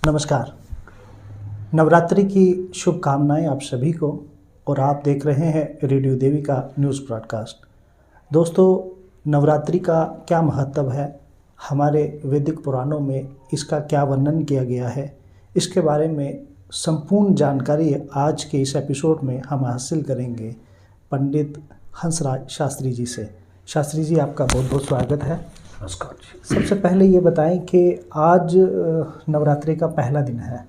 नमस्कार। नवरात्रि की शुभकामनाएं आप सभी को, और आप देख रहे हैं रेडियो देवी का न्यूज़ ब्रॉडकास्ट। दोस्तों, नवरात्रि का क्या महत्व है, हमारे वैदिक पुराणों में इसका क्या वर्णन किया गया है, इसके बारे में संपूर्ण जानकारी आज के इस एपिसोड में हम हासिल करेंगे पंडित हंसराज शास्त्री जी से। शास्त्री जी, आपका बहुत बहुत स्वागत है। नमस्कार जी। सबसे पहले ये बताएं कि आज नवरात्रि का पहला दिन है,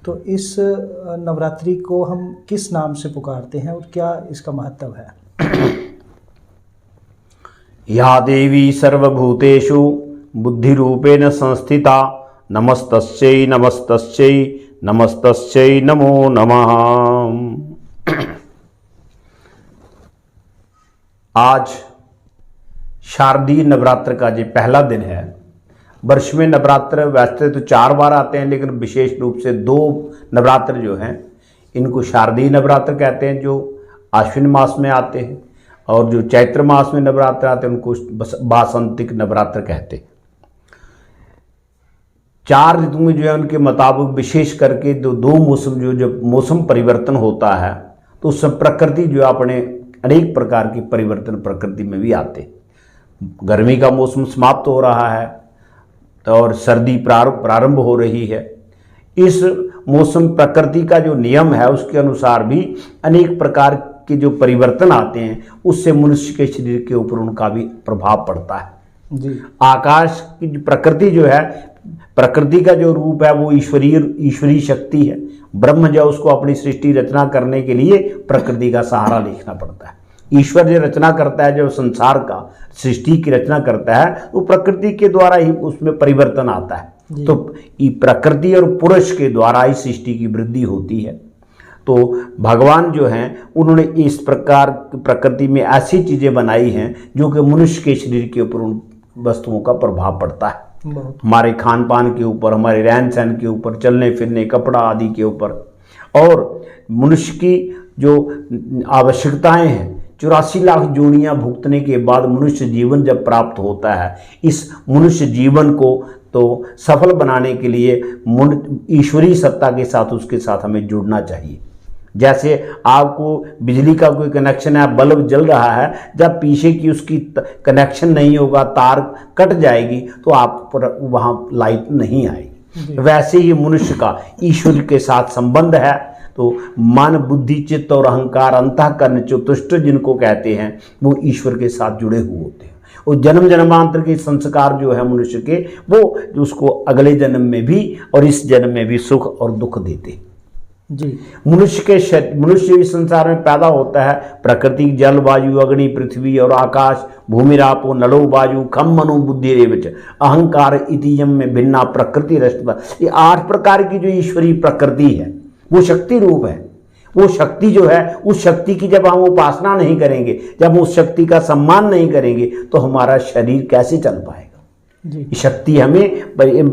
तो इस नवरात्रि को हम किस नाम से पुकारते हैं और क्या इसका महत्व है? या देवी सर्वभूतेषु बुद्धिरूपेण संस्थिता नमस्तस्यै नमस्तस्यै नमस्तस्यै नमो नमः। आज शारदीय नवरात्र का जो पहला दिन है। वर्ष में नवरात्र वैसे तो 4 बार आते हैं, लेकिन विशेष रूप से 2 नवरात्र जो हैं इनको शारदीय नवरात्र कहते हैं, जो आश्विन मास में आते हैं, और जो चैत्र मास में नवरात्र आते हैं उनको वासंतिक नवरात्र कहते हैं। 4 ऋतु में जो है उनके मुताबिक विशेष करके दो मौसम जो मौसम परिवर्तन होता है, तो उसमें प्रकृति जो अपने अनेक प्रकार के परिवर्तन प्रकृति में भी आते हैं। गर्मी का मौसम समाप्त हो रहा है और सर्दी प्रारंभ हो रही है। इस मौसम प्रकृति का जो नियम है उसके अनुसार भी अनेक प्रकार के जो परिवर्तन आते हैं, उससे मनुष्य के शरीर के ऊपर उनका भी प्रभाव पड़ता है जी। आकाश की जो प्रकृति जो है, प्रकृति का जो रूप है वो ईश्वरीय शक्ति है। ब्रह्म जो उसको अपनी सृष्टि रचना करने के लिए प्रकृति का सहारा लेना पड़ता है। ईश्वर जो रचना करता है, जो संसार का सृष्टि की रचना करता है, वो प्रकृति के द्वारा ही उसमें परिवर्तन आता है। तो प्रकृति और पुरुष के द्वारा ही सृष्टि की वृद्धि होती है। तो भगवान जो हैं उन्होंने इस प्रकार प्रकृति में ऐसी चीज़ें बनाई हैं जो कि मनुष्य के शरीर के ऊपर उन वस्तुओं का प्रभाव पड़ता है। हमारे खान पान के ऊपर, हमारे रहन सहन के ऊपर, चलने फिरने, कपड़ा आदि के ऊपर, और मनुष्य की जो आवश्यकताएं हैं। 84 लाख जोनियां भुगतने के बाद मनुष्य जीवन जब प्राप्त होता है, इस मनुष्य जीवन को तो सफल बनाने के लिए ईश्वरीय सत्ता के साथ उसके साथ हमें जुड़ना चाहिए। जैसे आपको बिजली का कोई कनेक्शन है, बल्ब जल रहा है, जब पीछे की उसकी कनेक्शन नहीं होगा, तार कट जाएगी, तो आप पर वहाँ लाइट नहीं आएगी। वैसे ही मनुष्य का ईश्वर के साथ संबंध है। तो मन, बुद्धि, चित्त और अहंकार, अंतःकरण, चतुष्ट जिनको कहते हैं, वो ईश्वर के साथ जुड़े हुए होते हैं। और जन्म जन्मांतर के संस्कार जो है मनुष्य के, वो उसको अगले जन्म में भी और इस जन्म में भी सुख और दुख देते हैं जी। मनुष्य इस संसार में पैदा होता है। प्रकृति, जल, वायु, अग्नि, पृथ्वी और आकाश, भूमिरापो नलो वायु खम मनो बुद्धि रेवच अहंकार इतियम में भिन्ना प्रकृति रचता। ये 8 प्रकार की जो ईश्वरीय प्रकृति है वो शक्ति रूप है। वो शक्ति जो है, उस शक्ति की जब हम उपासना नहीं करेंगे, जब उस शक्ति का सम्मान नहीं करेंगे, तो हमारा शरीर कैसे चल पाएगा जी। शक्ति हमें इन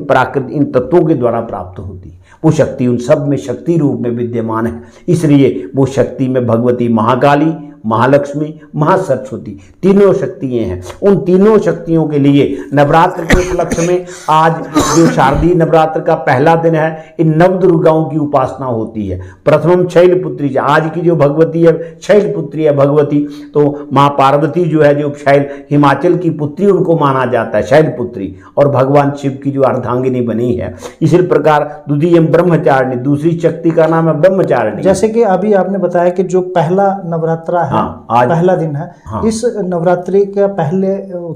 तत्वों के द्वारा प्राप्त होती है। वो शक्ति उन सब में शक्ति रूप में विद्यमान है। इसलिए वो शक्ति में भगवती महाकाली, महालक्ष्मी, महासरस्वती तीनों शक्तियाँ हैं। उन तीनों शक्तियों के लिए नवरात्र के उपलक्ष्य में आज जो शारदीय नवरात्र का पहला दिन है, इन नव दुर्गाओं की उपासना होती है। प्रथमम शैलपुत्री, आज की जो भगवती है शैलपुत्री है भगवती, तो माँ पार्वती जो है, जो शैल हिमाचल की पुत्री उनको माना जाता है शैलपुत्री, और भगवान शिव की जो अर्धांगिनी बनी है। इसी प्रकार द्वितीय ब्रह्मचारिणी, दूसरी शक्ति का नाम है ब्रह्मचारिणी। जैसे कि अभी आपने बताया कि जो पहला नवरात्रा है, आज पहला दिन है। इस नवरात्रि के पहले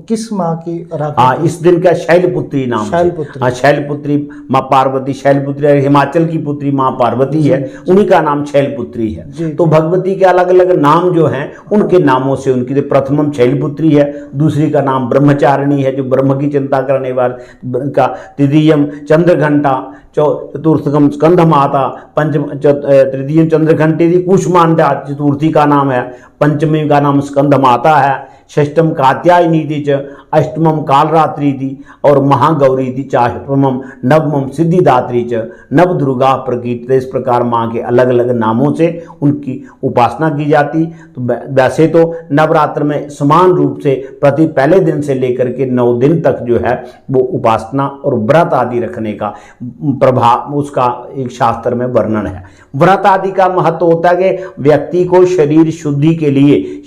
किस माँ की आराधना? इस दिन का शैलपुत्री नाम, शैलपुत्री। शैलपुत्री माँ पार्वती, शैलपुत्री हिमाचल की पुत्री माँ पार्वती है, उन्हीं का नाम शैलपुत्री है। तो भगवती के अलग अलग नाम जो हैं उनके नामों से उनकी प्रथमम शैलपुत्री है, दूसरी का नाम ब्रह्मचारिणी है, जो ब्रह्म की चिंता करने वाले का, तृतीयम चंद्रघंटा, चतुर्थकम स्कंद माता, पंचम तृतीय चंद्रघंटे कुष्मांडा चतुर्थी का नाम है, पंचमी का नाम स्कंद माता है, षष्टम कात्यायनी थी च, अष्टमम कालरात्रि थी और महागौरी थी, चाष्टमम नवमम सिद्धिदात्री च, नव दुर्गा प्रकीर्तित। इस प्रकार माँ के अलग अलग नामों से उनकी उपासना की जाती। तो वैसे तो नवरात्र में समान रूप से प्रति पहले दिन से लेकर के 9 दिन तक जो है वो उपासना और व्रत आदि रखने का प्रभाव उसका एक शास्त्र में वर्णन है। व्रत आदि का महत्व होता है कि व्यक्ति को शरीर शुद्धि के लिए,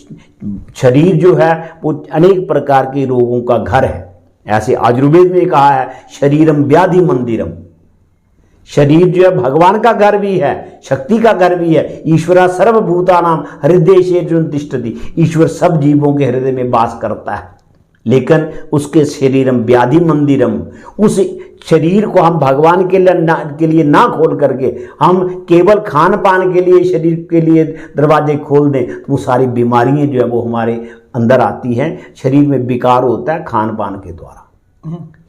शरीर जो है वो अनेक प्रकार के रोगों का घर है। ऐसे आयुर्वेद में कहा है शरीरम व्याधि मंदिरम, शरीर जो है भगवान का घर भी है, शक्ति का घर भी है। ईश्वरा सर्वभूतानां हृदयेषु तिष्ठति, ईश्वर सब जीवों के हृदय में वास करता है, लेकिन उसके शरीरम व्याधि मंदिरम, उस शरीर को हम भगवान के लिए ना खोल करके हम केवल खान पान के लिए शरीर के लिए दरवाजे खोल दें तो वो सारी बीमारियां जो है वो हमारे अंदर आती हैं। शरीर में विकार होता है खान पान के द्वारा।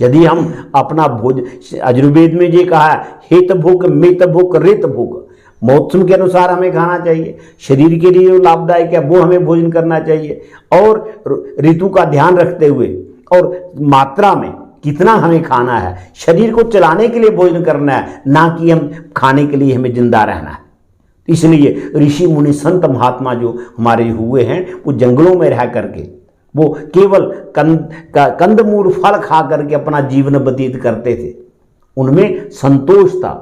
यदि हम अपना भोजन, आयुर्वेद में ये कहा है हित भूख मित भूख रित भूख, मौसम के अनुसार हमें खाना चाहिए, शरीर के लिए जो लाभदायक है वो हमें भोजन करना चाहिए, और ऋतु का ध्यान रखते हुए और मात्रा में कितना हमें खाना है। शरीर को चलाने के लिए भोजन करना है, ना कि हम खाने के लिए हमें जिंदा रहना है। इसलिए ऋषि मुनि संत महात्मा जो हमारे हुए हैं वो जंगलों में रह करके वो केवल कंदमूल फल खा करके अपना जीवन व्यतीत करते थे। उनमें संतोष था,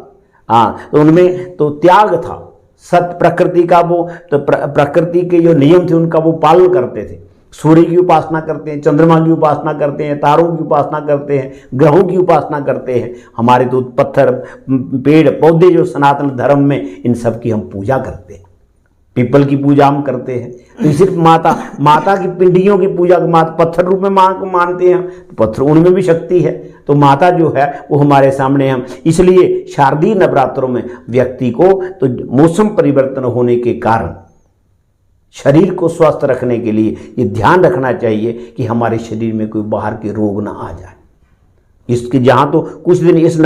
तो उनमें तो त्याग था, सत प्रकृति का वो तो प्रकृति के जो नियम थे उनका वो पालन करते थे। सूर्य की उपासना करते हैं, चंद्रमा की उपासना करते हैं, तारों की उपासना करते हैं, ग्रहों की उपासना करते हैं। हमारे तो पत्थर पेड़ पौधे जो सनातन धर्म में, इन सब की हम पूजा करते हैं। पीपल की पूजा हम करते हैं, तो सिर्फ माता की पिंडियों की पूजा, पत्थर रूप में माँ को मानते हैं, तो पत्थर उनमें भी शक्ति है। तो माता जो है वो हमारे सामने हम, इसलिए शारदीय नवरात्रों में व्यक्ति को तो मौसम परिवर्तन होने के कारण शरीर को स्वस्थ रखने के लिए ये ध्यान रखना चाहिए कि हमारे शरीर में कोई बाहर के रोग ना आ जाए। इसके जहाँ तो कुछ दिन इस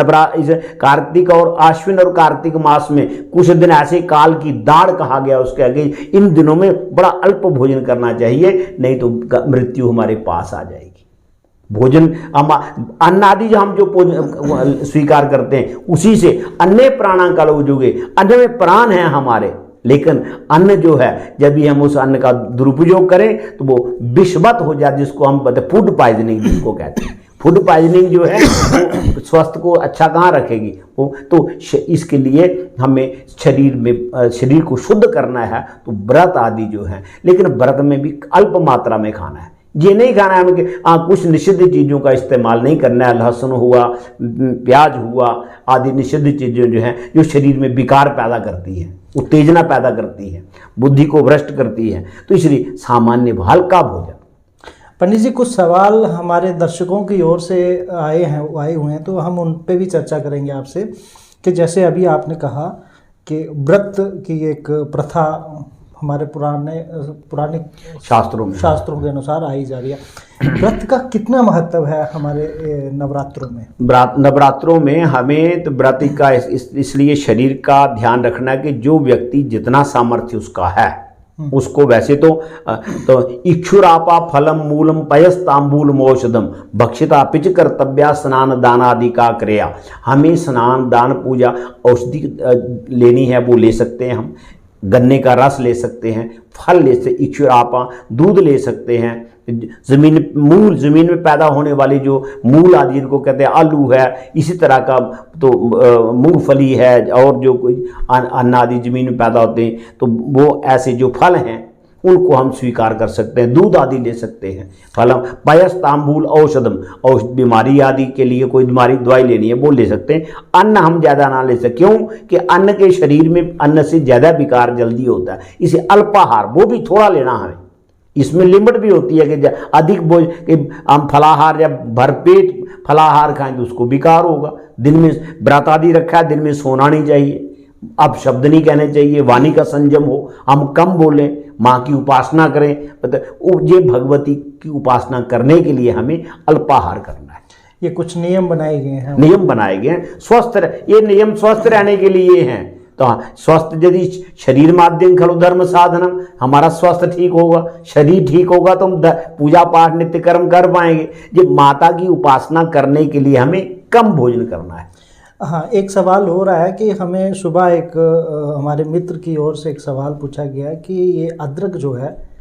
कार्तिक और आश्विन और कार्तिक मास में कुछ दिन ऐसे काल की दाढ़ कहा गया, उसके आगे इन दिनों में बड़ा अल्प भोजन करना चाहिए, नहीं तो मृत्यु हमारे पास आ जाएगी। भोजन अन्न आदि जो हम जो स्वीकार करते हैं उसी से अन्य प्राणा का लोजुगे, अन्न में प्राण है हमारे, लेकिन अन्न जो है जब भी हम उस अन्न का दुरुपयोग करें तो वो विषवत हो जाए, जिसको हम बताते फूड पॉइजनिंग जिसको कहते हैं। फूड पॉइजनिंग जो है वो स्वास्थ्य को अच्छा कहाँ रखेगी वो, तो इसके लिए हमें शरीर को शुद्ध करना है, तो व्रत आदि जो है, लेकिन व्रत में भी अल्प मात्रा में खाना है। ये नहीं खाना है कि कुछ निषिद्ध चीज़ों का इस्तेमाल नहीं करना है, लहसुन हुआ, प्याज हुआ आदि निषिद्ध चीज़ें जो हैं जो शरीर में विकार पैदा करती हैं, उत्तेजना पैदा करती है, बुद्धि को भ्रष्ट करती है। तो इसलिए सामान्य हल्का भोजन। पंडित जी, कुछ सवाल हमारे दर्शकों की ओर से आए हुए हैं, तो हम उन पे भी चर्चा करेंगे आपसे कि जैसे अभी आपने कहा कि व्रत की एक प्रथा हमारे पुराने शास्त्रों के अनुसार आई जा रही है। व्रत का कितना महत्व है हमारे नवरात्रों में? नवरात्रों में हमें तो व्रत का इसलिए शरीर का ध्यान रखना है कि जो व्यक्ति जितना सामर्थ्य उसका है उसको, वैसे तो इक्षुरापा फलम मूलम पयस्तांबूलम औषधम भक्षिता पिच कर्तव्या स्नान दान आदि का क्रिया। हमें स्नान दान पूजा औषधि लेनी है वो ले सकते हैं, हम गन्ने का रस ले सकते हैं, फल ले सकते, इक्षुरापा दूध ले सकते हैं, जमीन में पैदा होने वाली जो मूल आदि जिनको कहते हैं, आलू है, इसी तरह का तो मूंगफली है, और जो कोई अन्न आदि जमीन में पैदा होते हैं, तो वो ऐसे जो फल हैं उनको हम स्वीकार कर सकते हैं, दूध आदि ले सकते हैं। फलम पयस्तांबूल औषधम, बीमारी आदि के लिए कोई दवाई लेनी है वो ले सकते हैं। अन्न हम ज़्यादा ना ले सकते, क्यों कि अन्न के शरीर में अन्न से ज़्यादा विकार जल्दी होता है। इसे अल्पाहार वो भी थोड़ा लेना है, इसमें लिमिट भी होती है कि अधिक हम फलाहार या भरपेट फलाहार खाएं तो उसको विकार होगा। दिन में व्रत आदि रखा है, दिन में सोना नहीं चाहिए, अब शब्द नहीं कहने चाहिए, वाणी का संयम हो, हम कम बोलें, माँ की उपासना करें। मतलब ये भगवती की उपासना करने के लिए हमें अल्पाहार करना है। ये कुछ नियम बनाए गए हैं, नियम बनाए गए हैं, ये नियम स्वस्थ रहने के लिए हैं। तो स्वस्थ यदि शरीर माध्यम खलु धर्म साधनम, हमारा स्वास्थ्य ठीक होगा, शरीर ठीक होगा तो हम पूजा पाठ नित्य कर्म कर पाएंगे। जब माता की उपासना करने के लिए हमें कम भोजन करना है। हाँ, एक सवाल हो रहा है कि हमें सुबह एक हमारे मित्र की ओर से एक सवाल पूछा गया है कि ये अदरक जो है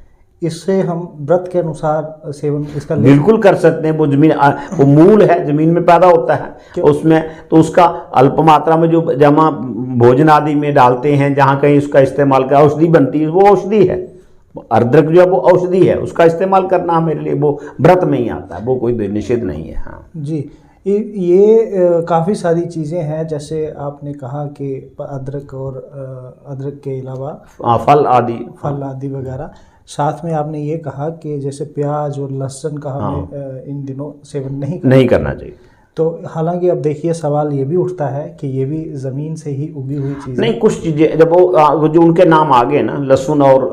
इससे हम व्रत के अनुसार सेवन इसका बिल्कुल कर सकते हैं। वो जमीन वो मूल है, जमीन में पैदा होता है उसमें, तो उसका अल्प मात्रा में जो जमा भोजन आदि में डालते हैं, जहाँ कहीं उसका इस्तेमाल कर औषधि बनती है, वो औषधि है। अदरक जो है वो औषधि है, उसका इस्तेमाल करना हमारे लिए वो व्रत में ही आता है, वो कोई निषेध नहीं है। हाँ जी, ये काफ़ी सारी चीज़ें हैं, जैसे आपने कहा कि अदरक और अदरक के अलावा फल आदि वगैरह, साथ में आपने ये कहा कि जैसे प्याज और लहसुन का हमें इन दिनों सेवन नहीं करना चाहिए। तो हालांकि अब देखिए सवाल ये भी उठता है कि ये भी ज़मीन से ही उगी हुई चीज़ नहीं, कुछ चीज़ें जब वो जो उनके नाम आ गए ना, लहसुन और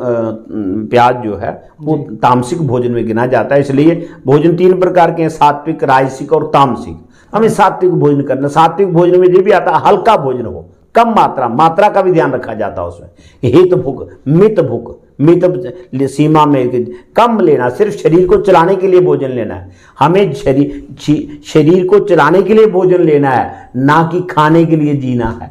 प्याज जो है वो तामसिक भोजन में गिना जाता है। इसलिए भोजन 3 प्रकार के हैं, सात्विक, राजसिक और तामसिक। हमें सात्विक भोजन करना। सात्विक भोजन में ये भी आता है हल्का भोजन हो, कम मात्रा का भी ध्यान रखा जाता है उसमें। हित भूख, मित सीमा में कम लेना, सिर्फ शरीर को चलाने के लिए भोजन लेना है। हमें शरीर को चलाने के लिए भोजन लेना है, ना कि खाने के लिए जीना है।